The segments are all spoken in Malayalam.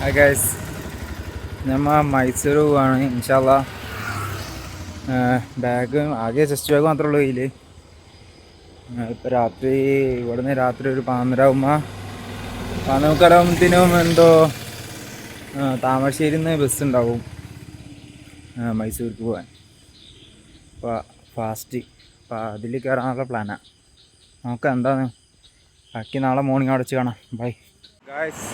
ഹായ് ഗൈസ്, നമ്മൾ മൈസൂർ പോവാണ്. ഇൻഷാല്ലാ ബാഗ് ആകെ ചെസ്റ്റ് ബാഗ് മാത്രമേ ഉള്ളൂ കയ്യിൽ. ഇപ്പോൾ രാത്രി ഇവിടുന്ന് രാത്രി ഒരു 11:30 എന്തോ താമരശ്ശേരിയിൽ നിന്ന് ബസ് ഉണ്ടാവും മൈസൂർക്ക് പോകാൻ. അപ്പോൾ ഫാസ്റ്റ് അപ്പോൾ അതിൽ കയറാനുള്ള പ്ലാനാണ്. നോക്കാം എന്താണ്. ബാക്കി നാളെ മോർണിംഗ് അവിടെ വെച്ച് കാണാം. Bye guys.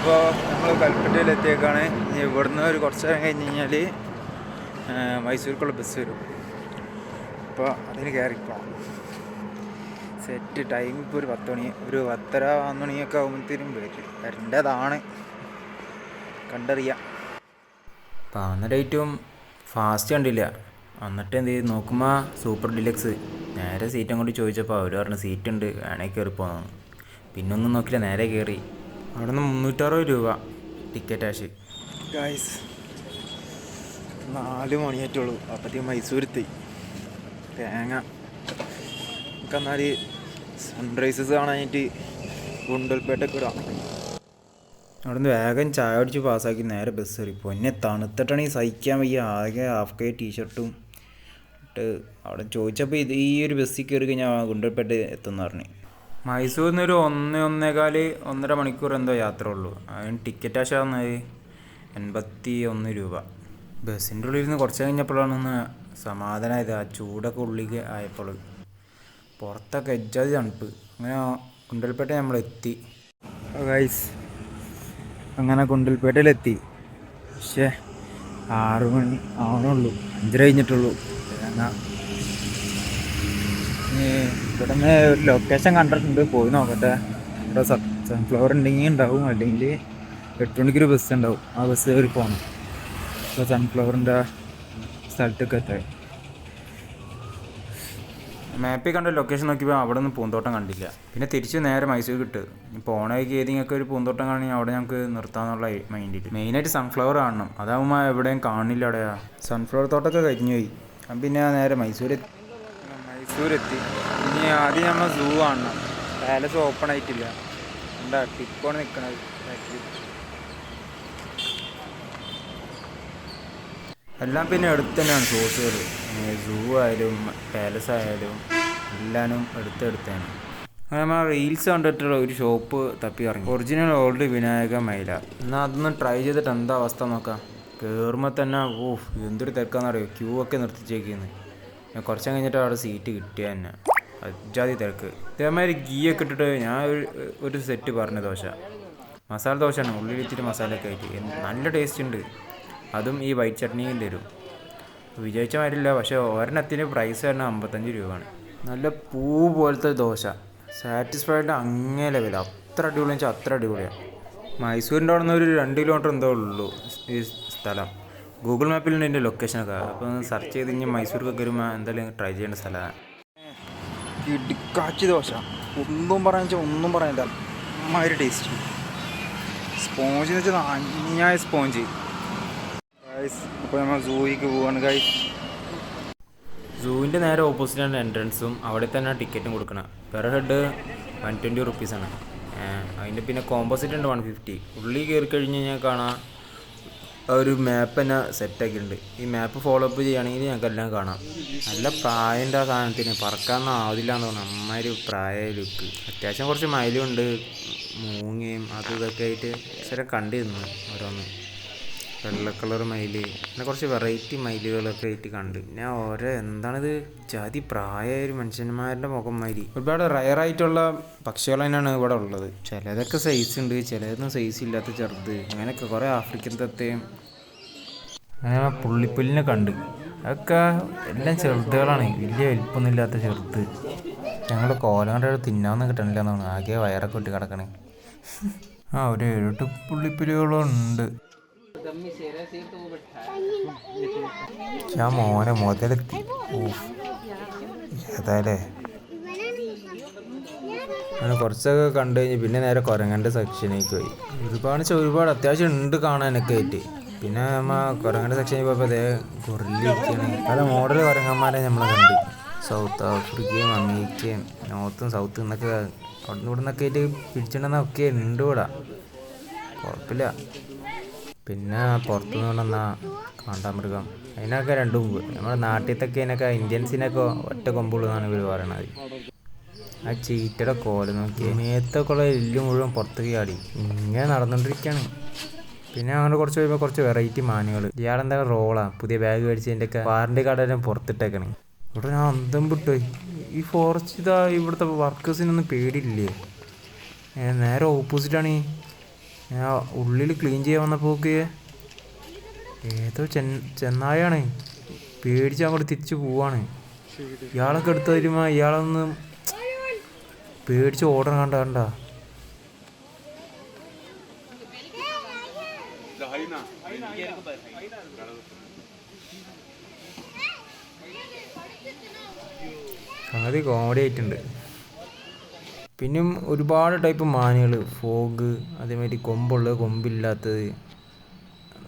അപ്പോൾ നമ്മൾ കൽപ്പറ്റയിൽ എത്തിയേക്കാണ്. ഇവിടുന്ന് ഒരു കുറച്ച് നേരം കഴിഞ്ഞ് കഴിഞ്ഞാൽ മൈസൂർക്കുള്ള ബസ് വരും. അപ്പോൾ അതിന് കയറിപ്പോണം. സെറ്റ് ടൈം ഇപ്പോൾ ഒരു 10 മണി, ഒരു 10:30 11 മണിയൊക്കെ ആകുമ്പോഴത്തേനും വരേണ്ടതാണ്. കണ്ടറിയാം. അപ്പോൾ അന്ന ഡേറ്റും ഫാസ്റ്റ് കണ്ടില്ല. എന്നിട്ട് എന്ത് ചെയ്ത് നോക്കുമ്പോൾ സൂപ്പർ ഡിലക്സ്. നേരെ സീറ്റും കൂടി ചോദിച്ചപ്പോൾ അവർ പറഞ്ഞു സീറ്റ് ഉണ്ട്, വേണമെങ്കിൽ കയറി പോകാമെന്ന്. പിന്നെ ഒന്നും നോക്കില്ല, നേരെ കയറി. അവിടെ നിന്ന് 360 രൂപ ടിക്കറ്റ് ആശ്. ഗായ്സ് 4 മണിയായിട്ടുള്ളൂ. അപ്പോഴത്തേക്കും മൈസൂരെത്തി. തേങ്ങ നമുക്കെന്നാൽ സൺറൈസസ് കാണാനായിട്ട് ഗുണ്ടൽപേട്ടൊക്കെ ഇടാം. അവിടെ നിന്ന് വേഗം ചായ അടിച്ച് പാസ്സാക്കി നേരെ ബസ് കയറി. പൊന്നെ തണുത്തിട്ടാണെങ്കിൽ സഹിക്കാൻ വയ്യ. ആകെ ഹാഫ് കൈ ടീഷർട്ടും ഇട്ട് അവിടെ ചോദിച്ചപ്പോൾ ഈ ഒരു ബസ്സിൽ കയറി കഴിഞ്ഞാൽ ഗുണ്ടൽപേട്ട എത്തുമെന്ന് പറഞ്ഞു. മൈസൂരിൽ നിന്നൊരു 1-1.25 1.5 മണിക്കൂർ എന്തോ യാത്ര ഉള്ളൂ. അതിന് ടിക്കറ്റ് ആശ വന്നത് 81 രൂപ. ബസ്സിൻ്റെ ഉള്ളിൽ നിന്ന് കുറച്ച് കഴിഞ്ഞപ്പോഴാണ് ഒന്ന് സമാധാനമായത്. ആ ചൂടൊക്കെ ഉള്ളിൽ ആയപ്പോൾ പുറത്തൊക്കെ എജ്ജാതി തണുപ്പ്. അങ്ങനെ ഗുണ്ടൽപേട്ട നമ്മളെത്തി. ഗൈസ് അങ്ങനെ ഗുണ്ടൽപേട്ടയിലെത്തി. പക്ഷേ 6 മണി ആവണുള്ളൂ, 5:30 കഴിഞ്ഞിട്ടുള്ളൂ. ഇവിടെ നിന്ന് ഒരു ലൊക്കേഷൻ കണ്ടിട്ടുണ്ട്, പോയി നോക്കട്ടെ. ഇവിടെ സൺഫ്ലവർ ഉണ്ടെങ്കിൽ ഉണ്ടാവും, അല്ലെങ്കിൽ 8 മണിക്കൊരു ബസ് ഉണ്ടാവും. ആ ബസ് കയറി പോകണം. ഇപ്പോൾ സൺഫ്ലവറിൻ്റെ സ്ഥലത്തൊക്കെ എത്താൻ മാപ്പിൽ കണ്ട ലൊക്കേഷൻ നോക്കിയപ്പോൾ അവിടെ നിന്ന് പൂന്തോട്ടം കണ്ടില്ല. പിന്നെ തിരിച്ച് നേരെ മൈസൂർ കിട്ടും. ഇപ്പോൾ ഓണയ്ക്ക് ഏതെങ്കിലുമൊക്കെ ഒരു പൂന്തോട്ടം കാണി അവിടെ ഞങ്ങൾക്ക് നിർത്താമെന്നുള്ള മൈൻഡിൽ. മെയിനായിട്ട് സൺഫ്ലവർ കാണണം. അതാകുമ്പോൾ എവിടെയും കാണില്ല. അവിടെയാ സൺഫ്ലവർ തോട്ടമൊക്കെ കഴിഞ്ഞു പോയി. പിന്നെ നേരെ മൈസൂരെത്തി. ഇനി ആദ്യം നമ്മൾ സൂ കാണണം. പാലസ് ഓപ്പൺ ആയിട്ടില്ല. എന്താ ടിപ്പാണ് നിൽക്കണത് ബാക്കിൽ. എല്ലാം പിന്നെ അടുത്ത് തന്നെയാണ് ഷോസുകൾ. സൂ ആയാലും പാലസ് ആയാലും എല്ലാനും അടുത്തടുത്താണ്. അങ്ങനെ നമ്മൾ റീൽസ് കണ്ടിട്ടുള്ള ഒരു ഷോപ്പ് തപ്പി ഇറങ്ങി. ഒറിജിനൽ ഓൾഡ് വിനായക മൈല. എന്നാൽ അതൊന്ന് ട്രൈ ചെയ്തിട്ട് എന്താ അവസ്ഥ നോക്കാം. കയറുമ്പോൾ തന്നെ എന്തൊരു തിരക്കാണെന്നറിയോ. ക്യൂ ഒക്കെ നിർത്തിച്ചേക്കുന്നത്. ഞാൻ കുറച്ച് കഴിഞ്ഞിട്ട് അവിടെ സീറ്റ് കിട്ടിയ തന്നെ അജാതി തിരക്ക്. ഇതേമാതിരി ഗീയൊക്കെ ഇട്ടിട്ട് ഞാൻ ഒരു സെറ്റ് പറഞ്ഞ ദോശ, മസാല ദോശയാണ്. ഉള്ളിൽ വെച്ചിട്ട് മസാലയൊക്കെ ആയിട്ട് നല്ല ടേസ്റ്റ് ഉണ്ട്. അതും ഈ വൈറ്റ് ചട്നിയും തരും. വിചാരിച്ച മാതിരില്ല. പക്ഷേ ഒരെണ്ണത്തിന് പ്രൈസ് തന്നെ 55 രൂപയാണ്. നല്ല പൂ പോലത്തെ ദോശ. സാറ്റിസ്ഫൈഡ് അങ്ങേ ലെവൽ. അത്ര അടിപൊളിയാണെന്ന് വെച്ചാൽ അത്ര അടിപൊളിയാണ്. മൈസൂരിൻ്റെ അവിടെ നിന്ന് ഒരു 2 കിലോമീറ്റർ എന്തോ ഉള്ളൂ ഈ സ്ഥലം. ഗൂഗിൾ മാപ്പിലുണ്ട് എൻ്റെ ലൊക്കേഷനൊക്കെ. അപ്പോൾ ഒന്ന് സെർച്ച് ചെയ്ത് കഴിഞ്ഞാൽ മൈസൂർക്കൊക്കെ വരുമ്പോൾ എന്തായാലും ട്രൈ ചെയ്യേണ്ട സ്ഥലമാണ്. ഇടുക്കാച്ചി ദോശ. ഒന്നും പറയണ്ട. അമ്മാതിരി ടേസ്റ്റ്. സ്പോഞ്ച് എന്ന് വെച്ചാൽ അന്യായ സ്പോഞ്ച്. അപ്പോൾ നമ്മൾ സൂയിക്ക് പോവാണ് ഗൈസ്. സൂവിൻ്റെ നേരെ ഓപ്പോസിറ്റാണ് എൻട്രൻസും. അവിടെ തന്നെ ടിക്കറ്റും കൊടുക്കണം. പെർ ഹെഡ് 120 റുപ്പീസാണ്. അതിൻ്റെ പിന്നെ കോമ്പോസിറ്റ് ഉണ്ട് 150. ഉള്ളിൽ കയറി കഴിഞ്ഞ് കഴിഞ്ഞാൽ കാണാം ഒരു മാപ്പ് തന്നെ സെറ്റാക്കിയിട്ടുണ്ട്. ഈ മാപ്പ് ഫോളോ അപ്പ് ചെയ്യുകയാണെങ്കിൽ ഞങ്ങൾക്കെല്ലാം കാണാം. നല്ല പ്രായൻ്റെ ആ സാധനത്തിന് പറക്കാനൊന്നും ആവില്ല എന്ന് തോന്നുന്നു. അമ്മാതിരി പ്രായ ലുക്ക്. അത്യാവശ്യം കുറച്ച് മയിലും ഉണ്ട്, മൂങ്ങയും അതും ഇതൊക്കെ ആയിട്ട് ചില കണ്ടിരുന്നു. ഓരോന്ന് വെള്ള കളർ മയിൽ, പിന്നെ കുറച്ച് വെറൈറ്റി മയിലുകളൊക്കെ ആയിട്ട് കണ്ട്. പിന്നെ എന്താണിത് ജാതി പ്രായമായ ഒരു മനുഷ്യന്മാരുടെ മുഖം മാതിരി. ഒരുപാട് റയറായിട്ടുള്ള പക്ഷികൾ തന്നെയാണ് ഇവിടെ ഉള്ളത്. ചിലതൊക്കെ സൈസ് ഉണ്ട്, ചിലതൊന്നും സൈസ് ഇല്ലാത്ത ചെറുത്. അങ്ങനെയൊക്കെ കുറേ ആഫ്രിക്കൻ തത്തയും. അങ്ങനെ പുള്ളിപ്പുല്ലിനെ കണ്ട്. അതൊക്കെ എല്ലാം ചെറുതുകളാണ്, വലിയ വലിപ്പൊന്നും ഇല്ലാത്ത ചെറുത്. ഞങ്ങൾ കോലം കണ്ട തിന്നാമെന്ന് കിട്ടണില്ല എന്നാണ്. ആകെ വയറൊക്കെ ഇട്ട് കിടക്കണേ. ഒരു 7-8 പുള്ളിപ്പുലികളുണ്ട്. ഞാൻ മോനെ മുതലെത്തി. ഏതായാലേ അങ്ങനെ കുറച്ചൊക്കെ കണ്ടു കഴിഞ്ഞ് പിന്നെ നേരെ കുരങ്ങൻ്റെ സെക്ഷനിലേക്ക് പോയി. ഒരുപാട് അത്യാവശ്യം ഉണ്ട് കാണാനൊക്കെ ആയിട്ട്. പിന്നെ നമ്മൾ കുരങ്ങൻ്റെ സെക്ഷനിൽ പോയപ്പോൾ അതേ ഗൊറില്ലയൊക്കെയാണ്. പല മോഡൽ കുരങ്ങന്മാരെ നമ്മൾ കണ്ട്. സൗത്ത് ആഫ്രിക്കയും അമേരിക്കയും നോർത്തും സൗത്തും എന്നൊക്കെ അവിടെ നിന്ന് ഇവിടെ നിന്നൊക്കെ ആയിട്ട് പിടിച്ചിട്ടുണ്ടെന്നൊക്കെ ഉണ്ട് ഇവിടെ. കുഴപ്പമില്ല. പിന്നെ പുറത്തുനിന്ന് കൊണ്ടുവന്ന കാണ്ടാമൃഗം, അതിനൊക്കെ 2 കൊമ്പ്. നമ്മുടെ നാട്ടിലത്തൊക്കെ അതിനൊക്കെ ഇന്ത്യൻസിനൊക്കെ ഒറ്റ കൊമ്പുള്ളതാണ് ഇവർ പറയണത്. ആ ചീറ്റയുടെ കോല് നോക്കി, മേത്തൊക്കെ ഉള്ള എല്ല് മുഴുവൻ പുറത്തേക്ക് ചാടി ഇങ്ങനെ നടന്നുകൊണ്ടിരിക്കുകയാണ്. പിന്നെ അങ്ങനെ കുറച്ച് കഴിയുമ്പോൾ കുറച്ച് വെറൈറ്റി മാനുകൾ. ഇയാളെന്താ റോളാണ് പുതിയ ബാഗ് മേടിച്ചതിൻ്റെയൊക്കെ വാറണ്ടി കാർഡെല്ലാം പുറത്തിട്ടേക്കണേ. ഇവിടെ ഞാൻ അന്തം വിട്ടുപോയി. ഈ ഫോറസ്റ്റ് ഇതാ ഇവിടുത്തെ വർക്കേഴ്സിനൊന്നും പേടിയില്ലേ? നേരെ ഓപ്പോസിറ്റാണ്. ഞാൻ ഉള്ളിൽ ക്ലീൻ ചെയ്യാൻ വന്നപ്പോൾ ഏതോ ചെന്നായാണ് പേടിച്ച് അങ്ങോട്ട് തിരിച്ചു പോവാണ്. ഇയാളൊക്കെ എടുത്തു തരുമ്പോൾ ഇയാളൊന്ന് പേടിച്ച് ഓടണം. കണ്ട സംഗതി കോമഡി ആയിട്ടുണ്ട്. പിന്നെയും ഒരുപാട് ടൈപ്പ് മാനുകൾ, ഫോഗ്, അതേമാതിരി കൊമ്പുള്ളത്, കൊമ്പില്ലാത്തത്.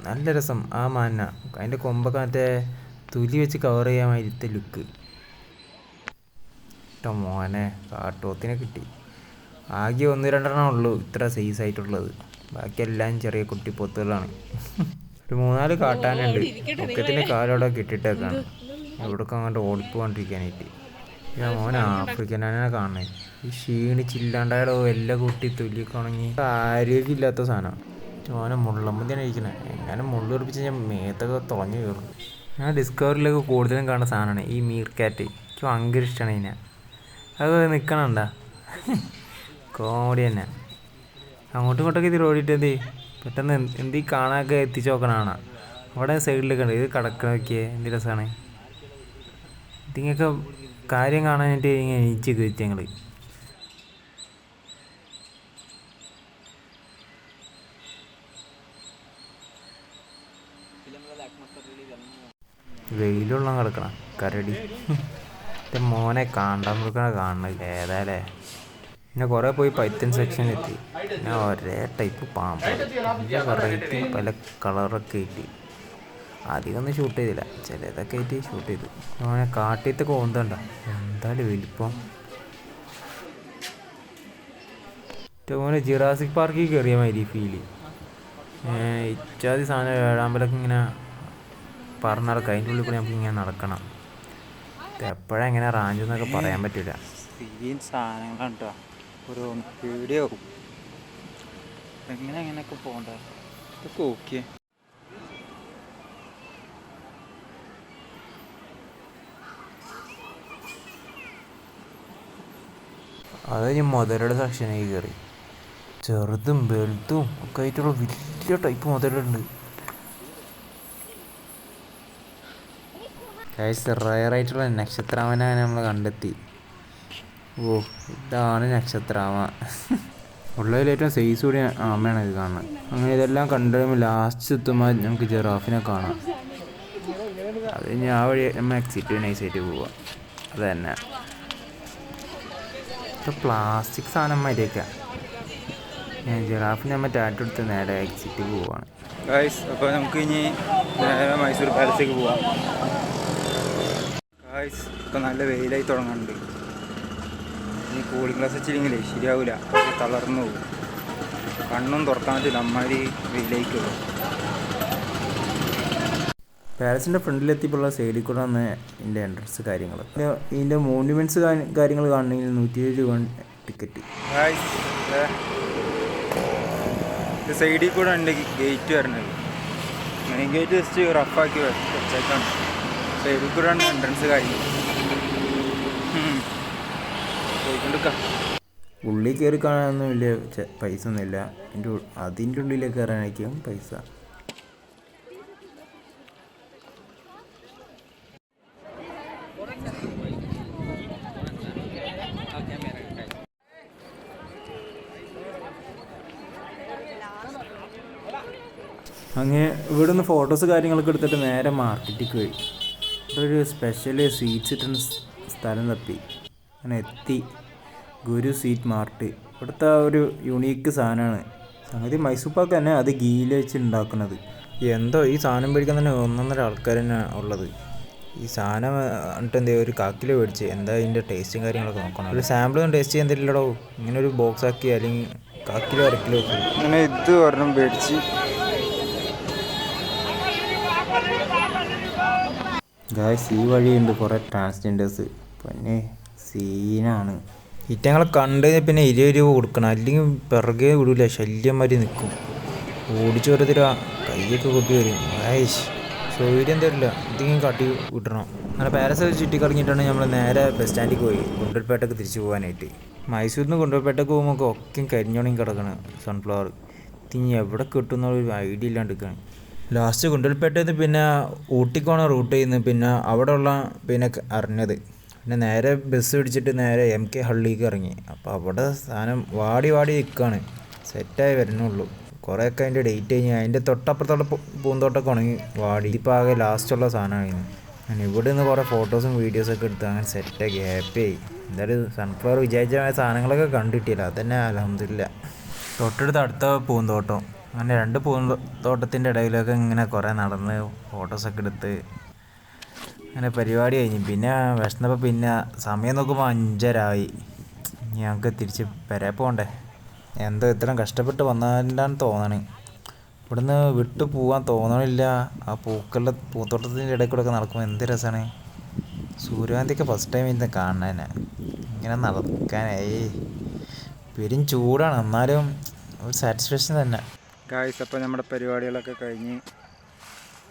നല്ല രസം ആ മാനിന. അതിൻ്റെ കൊമ്പൊക്കെ മറ്റേ തുലി വെച്ച് കവർ ചെയ്യാൻ മാതിരത്തെ ലുക്ക്. മോനെ കാട്ടുപോത്തിനെ കിട്ടി. ആകെ 1-2 ഉള്ളൂ ഇത്ര സൈസായിട്ടുള്ളത്. ബാക്കിയെല്ലാം ചെറിയ കുട്ടിപ്പോത്തുകളാണ്. ഒരു 3-4 കാട്ടാനുണ്ട്. ഒക്കത്തിൻ്റെ കാലോടെ കിട്ടിയിട്ടേക്കാണ്. എവിടേക്ക് അങ്ങോട്ട് ഓടിപ്പോണ്ടിരിക്കാനായിട്ട്. മോനെ ആഫ്രിക്കനാനെ കാണണേ. ഈ ക്ഷീണിച്ചില്ലാണ്ടായോ എല്ലാം കൂട്ടി തൊലിയൊക്കെ ഉണങ്ങി ആരോഗ്യമില്ലാത്ത സാധനം. മോനെ മുള്ളമ്പന്തിയാണ് ഇരിക്കണേ. എങ്ങനെ മുള്ളു പിടിപ്പിച്ച് ഞാൻ മേത്തൊക്കെ തുളഞ്ഞു കയറും. ഞാൻ ഡിസ്കവറിയിലൊക്കെ കൂടുതലും കാണുന്ന സാധനമാണ് ഈ മീർ കാറ്റ്. എനിക്ക് ഭയങ്കര ഇഷ്ടമാണ് ഇതിനെ. അത് നിൽക്കണണ്ട കോമഡി തന്നെ. അങ്ങോട്ടും ഇങ്ങോട്ടൊക്കെ ഇത് ഓടിയിട്ട് പെട്ടെന്ന് എന്ത് ഈ കാണാനൊക്കെ എത്തിച്ച് നോക്കണതാണ്. അവിടെ സൈഡിലൊക്കെ ഉണ്ട്. ഇത് കിടക്കണൊക്കെ എന്ത് രസമാണ്. ഇതിങ്ങൊക്കെ കാര്യം കാണാനായിട്ട് ഇങ്ങനെ എണീച്ചൊക്കെ വെച്ച് ഞങ്ങൾ. വെയിലുള്ള കിടക്കണം കരടി. മോനെ കാണ്ടാമൃഗനെ കാണുന്നത് ഏതായാലേ. പിന്നെ കുറേ പോയി പൈത്തൻ സെക്ഷനിലെത്തി. പിന്നെ ഒരേ ടൈപ്പ് പാമ്പ്, പല വെറൈറ്റി, പല കളറൊക്കെ ആയിട്ട്. അധികമൊന്നും ഷൂട്ട് ചെയ്തില്ല, ചിലതൊക്കെ ആയിട്ട് ഷൂട്ട് ചെയ്തു. മോനെ കാട്ടിയത്തെ കോന്തണ്ട എന്തായാലും വലിപ്പം. മോനെ ജിറാസിക് പാർക്കിൽ കയറിയ മാതിരി ഫീല്. ഇച്ചാതി സാധനം ഏഴാമ്പലൊക്കെ ഇങ്ങനെ പറഞ്ഞിടക്കാം. അതിൻ്റെ ഉള്ളിൽ കൂടെ നമുക്ക് ഇങ്ങനെ നടക്കണം. എപ്പോഴാണ് എങ്ങനെ റാഞ്ചെന്നൊക്കെ പറയാൻ പറ്റില്ല. സാധനങ്ങളാണ് കേട്ടോ. ഒരു പേടിയാവും. എങ്ങനെയൊക്കെ പോകണ്ടേ ഇതൊക്കെ ഓക്കെ. അത് ഞാൻ മുതലയുടെ സെക്ഷനായി കയറി. ചെറുതും വലുതും ഒക്കെ ആയിട്ടുള്ള വലിയ ടൈപ്പ് മുതലുണ്ട്. റയറായിട്ടുള്ള നക്ഷത്രാമനെ നമ്മൾ കണ്ടെത്തി. ഓ, ഇതാണ് നക്ഷത്രാമ. ഉള്ളതിൽ ഏറ്റവും സൈസ് കൂടിയ ആമയാണ് ഇത് കാണുന്നത്. അങ്ങനെ ഇതെല്ലാം കണ്ടു കഴിയുമ്പോൾ ലാസ്റ്റ് എത്തുമ്പോൾ നമുക്ക് ജിറാഫിനെ കാണാം. അത് കഴിഞ്ഞ് ആ വഴി നമ്മൾ എക്സിറ്റ് നൈസായിട്ട് പോവുക. അത് തന്നെ പ്ലാസ്റ്റിക് സാധനം മാതിരിയൊക്കെ. ഞാൻ ജിറാഫിനെ നമ്മൾ ടാറ്റു എടുത്ത് നേരെ എക്സിറ്റ് പോവുകയാണ്. അപ്പോൾ നമുക്ക് ഇനി നേരെ മൈസൂർ പാലസിലേക്ക് പോവാം. ഇപ്പോൾ നല്ല വെയിലായി തുടങ്ങുന്നുണ്ട്. ഇനി കൂളിംഗ് ഗ്ലാസ് വെച്ചില്ലെങ്കിലേ ശരിയാവില്ല, തളർന്നു പോകും. കണ്ണും തുറക്കാൻ പറ്റില്ല, അമ്മാതിരി വെയിലേക്ക് പോകും. പാലസിൻ്റെ ഫ്രണ്ടിലെത്തിയപ്പോഴുള്ള സൈഡിൽ കൂടെ വന്ന ഇതിൻ്റെ എൻട്രൻസ് കാര്യങ്ങൾ, ഇതിൻ്റെ മോണ്യുമെൻറ്റ്സ് കാര്യങ്ങൾ കാണണമെങ്കിൽ 170 രൂപ ടിക്കറ്റ്. സൈഡിൽ കൂടെ ഉണ്ട് ഗേറ്റ് വരണത്. മെയിൻ ഗേറ്റ് ജസ്റ്റ് റഫാക്കി വെച്ചേക്കാണ്. സൈഡിൽ കൂടെ ആണ് എൻട്രൻസ് കാര്യം. പോയിക്കൊണ്ടിരിക്കാം. ഉള്ളിൽ കയറി കാണാനൊന്നും വലിയ പൈസ ഒന്നുമില്ല. അതിൻ്റെ ഉള്ളിലേക്ക് കയറാനായിരിക്കും പൈസ. അങ്ങനെ ഇവിടെ നിന്ന് ഫോട്ടോസ് കാര്യങ്ങളൊക്കെ എടുത്തിട്ട് നേരെ മാർക്കറ്റിലേക്ക് പോയി. ഇവിടെ ഒരു സ്പെഷ്യൽ സ്വീറ്റ്സ് കിട്ടുന്ന സ്ഥലം തപ്പി അങ്ങനെ എത്തി. ഗുരു സ്വീറ്റ് മാർട്ട്. ഇവിടുത്തെ ഒരു യുണീക്ക് സാധനമാണ്. സംഗതി മൈസൂർ പാക്ക് തന്നെ, അത് ഗീയിൽ വെച്ച് ഉണ്ടാക്കുന്നത്. എന്തോ ഈ സാധനം മേടിക്കാൻ തന്നെ 1-1.5 ആൾക്കാർ തന്നെ ഉള്ളത്. ഈ സാധനം എന്നിട്ട് എന്താ ഒരു കാക്കിലോ മേടിച്ച് എന്താ ഇതിൻ്റെ ടേസ്റ്റും കാര്യങ്ങളൊക്കെ നോക്കണം. ഒരു സാമ്പിളൊന്നും ടേസ്റ്റ് ചെയ്യാൻ തരില്ലടോ. ഇങ്ങനെ ഒരു ബോക്സ് ആക്കി അല്ലെങ്കിൽ കാക്കിലോ അരക്കിലോ അങ്ങനെ ഇത് ഒരെണ്ണം മേടിച്ച്. ഗായ്സ് ഈ വഴിയുണ്ട് കുറേ ട്രാൻസ്ജെൻഡേഴ്സ്. പിന്നെ സീനാണ്. ഇറ്റങ്ങളെ കണ്ട് പിന്നെ 20 രൂപ കൊടുക്കണം, അല്ലെങ്കിൽ പിറകെ വിടൂല, ശല്യന്മാരി നിൽക്കും. ഓടിച്ചു ഓരോരുത്തർ കൈയൊക്കെ കൊട്ടി വരും. സൗകര്യം തരില്ല, എന്തെങ്കിലും കാട്ടി വിട്ടണം. അങ്ങനെ പാരസ് ചുറ്റിക്കറങ്ങിയിട്ടാണ് നമ്മൾ നേരെ ബസ് സ്റ്റാൻഡിലേക്ക് പോയി ഗുണ്ടൽപേട്ടക്ക് തിരിച്ചു പോകാനായിട്ട്. മൈസൂരിൽ നിന്ന് ഗുണ്ടൽപേട്ടക്ക് പോകുമ്പോൾ ഒക്കെ കരിഞ്ഞോണിയും കിടക്കണം സൺഫ്ലവർ. ഇനി എവിടെ കിട്ടുന്നൊരു ഐഡിയ ഇല്ലാണ്ടിരിക്കുകയാണ്. ലാസ്റ്റ് ഗുണ്ടൽപേട്ടയിൽ നിന്ന് പിന്നെ ഊട്ടിക്കോണ റൂട്ട് ചെയ്യുന്നു. പിന്നെ അവിടെ ഉള്ള പിന്നെ അറിഞ്ഞത് പിന്നെ നേരെ ബസ് പിടിച്ചിട്ട് നേരെ MK ഹള്ളിക്ക് ഇറങ്ങി. അപ്പോൾ അവിടെ സാധനം വാടി നിൽക്കുകയാണ്, സെറ്റായി വരുന്നുള്ളൂ. കുറേയൊക്കെ അതിൻ്റെ ഡേറ്റ് കഴിഞ്ഞ് അതിൻ്റെ തൊട്ടപ്പുറത്തുള്ള പൂന്തോട്ടമൊക്കെ ഉണങ്ങി വാടി. ഇപ്പോൾ ആകെ ലാസ്റ്റുള്ള സാധനമായിരുന്നു. ഞാൻ ഇവിടെ നിന്ന് കുറേ ഫോട്ടോസും വീഡിയോസൊക്കെ എടുത്ത് അങ്ങനെ സെറ്റാക്കി ഹാപ്പിയായി. എന്തായാലും സൺഫ്ലവർ വിചാരിച്ച സാധനങ്ങളൊക്കെ കണ്ടിട്ടില്ല, അതന്നെ അൽഹംദുലില്ലാ. തൊട്ടടുത്ത് അടുത്ത പൂന്തോട്ടം, അങ്ങനെ 2 പൂന്തോട്ടത്തിൻ്റെ ഇടയിലൊക്കെ ഇങ്ങനെ കുറേ നടന്ന് ഫോട്ടോസൊക്കെ എടുത്ത് അങ്ങനെ പരിപാടി കഴിഞ്ഞ്. പിന്നെ വിശന്നപ്പോൾ പിന്നെ സമയം നോക്കുമ്പോൾ 5:30 ഞങ്ങൾക്ക് തിരിച്ച് പെരേ പോകണ്ടേ. എന്തോ ഇത്രയും കഷ്ടപ്പെട്ട് വന്നാലാണ് തോന്നണേ. ഇവിടുന്ന് വിട്ടു പോകാൻ തോന്നണില്ല. ആ പൂന്തോട്ടത്തിൻ്റെ ഇടയിൽ കൂടെ ഒക്കെ നടക്കുമ്പോൾ എന്ത് രസമാണ്. സൂര്യകാന്തിയൊക്കെ ഫസ്റ്റ് ടൈം ഇരുന്ന് കാണാൻ ഇങ്ങനെ നടക്കാനായി. പെരും ചൂടാണ്, എന്നാലും ഒരു സാറ്റിസ്ഫാക്ഷൻ തന്നെ. ഗായ്സ് അപ്പോൾ നമ്മുടെ പരിപാടികളൊക്കെ കഴിഞ്ഞ്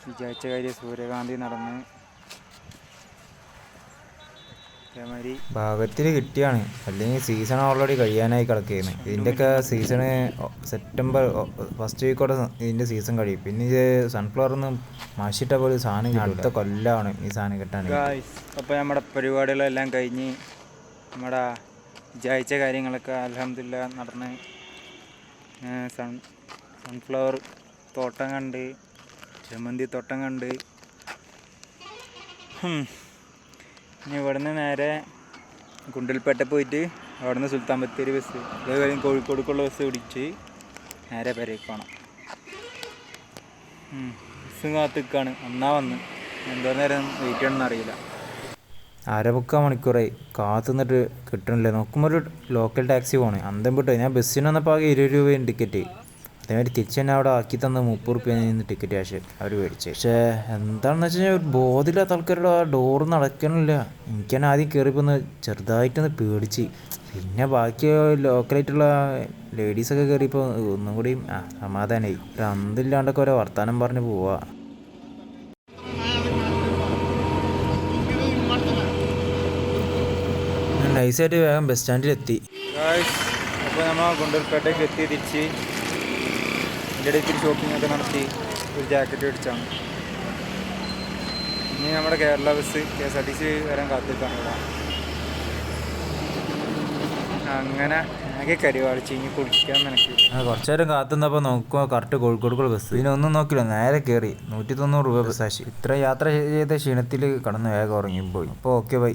വിചാരിച്ച കാര്യം സൂര്യകാന്തി നടന്ന് അതേമാതിരി ഭാഗത്തിൽ കിട്ടിയാണ്. അല്ലെങ്കിൽ സീസൺ ഓൾറെഡി കഴിയാനായി കിടക്കുകയാണ്. ഇതിൻ്റെയൊക്കെ സീസണ് സെപ്റ്റംബർ ഫസ്റ്റ് വീക്കോടെ ഇതിൻ്റെ സീസൺ കഴിയും. പിന്നെ ഇത് സൺഫ്ലവറിന്ന് മഷിട്ട പോലെ സാധനം അടുത്ത കൊല്ലമാണ് ഈ സാധനം കിട്ടാൻ. അപ്പോൾ നമ്മുടെ പരിപാടികളെല്ലാം കഴിഞ്ഞ് നമ്മുടെ വിചാരിച്ച കാര്യങ്ങളൊക്കെ അൽഹംദുലില്ലാ നടന്ന് സൺഫ്ലവർ തോട്ടം കണ്ട്, ജമന്തി തോട്ടം കണ്ട്. ഇനി ഇവിടുന്ന് നേരെ ഗുണ്ടൽപേട്ട പോയിട്ട് അവിടുന്ന് സുൽത്താൻ ബത്തേരി ബസ്, അതേപോലെ കോഴിക്കോടുക്കുള്ള ബസ് പിടിച്ച് നേരെ പെരേക്ക് പോകണം. ബസ് കാത്ത് നിൽക്കുകയാണ്, വന്ന് എന്തോ നേരം വെയിറ്റ് ചെയ്യണമെന്ന് അറിയില്ല. 1/4 മണിക്കൂറായി കാത്തു നിന്നിട്ട് കിട്ടണില്ല. നോക്കുമ്പോൾ ഒരു ലോക്കൽ ടാക്സി പോകണേ അന്തം വിട്ടോ. ഞാൻ ബസ്സിന് വന്നപ്പോൾ ആകെ 20 രൂപയും ടിക്കറ്റ്. അതേമാതിരി തിരിച്ച് തന്നെ അവിടെ ആക്കി തന്ന 30 റുപ്യ നിന്ന് ടിക്കറ്റ് ക്യാഷ് അവർ മേടിച്ചു. പക്ഷേ എന്താണെന്ന് വെച്ച് കഴിഞ്ഞാൽ ഒരു ബോധമില്ലാത്ത ആൾക്കാരുടെ ആ ഡോറ് നടക്കണില്ല. എനിക്ക് തന്നെ ആദ്യം കയറിയപ്പോൾ ചെറുതായിട്ടൊന്ന് പേടിച്ച്. പിന്നെ ബാക്കി ലോക്കലായിട്ടുള്ള ലേഡീസൊക്കെ കയറിയപ്പോൾ ഒന്നും കൂടി സമാധാനമായി. ഒരു അന്തില്ലാണ്ടൊക്കെ ഓരോ വർത്തമാനം പറഞ്ഞ് പോവാ. നൈസായിട്ട് വേഗം ബസ് സ്റ്റാൻഡിലെത്തി. അപ്പോൾ നമ്മൾ ഗുണ്ടൽപേട്ടയ്ക്ക് എത്തി. തിരിച്ച് എൻ്റെ ഇടയിൽ ഇത്തിരി ഷോപ്പിംഗ് ഒക്കെ നടത്തി ഒരു ജാക്കറ്റ് മേടിച്ചാണ്. ഇനി നമ്മുടെ കേരള ബസ് KSRTC വരാൻ കാത്തിരിക്കാണ് ഇവിടെ. അങ്ങനെ ആകെ കരിവാളിച്ച് ഇനി കുടിക്കാൻ നിനക്ക് കുറച്ചു നേരം കാത്തുന്നപ്പോൾ നോക്കുമ്പോൾ കറക്റ്റ് കോഴിക്കോടുക്കുള്ള ബസ്. ഇതിനൊന്നും നോക്കില്ല, നേരെ കയറി 190 രൂപ ബസ് ആശി. ഇത്ര യാത്ര ചെയ്ത ക്ഷീണത്തിൽ കടന്ന് വേഗം ഉറങ്ങിപ്പോയി. അപ്പോൾ ഓക്കെ ബൈ.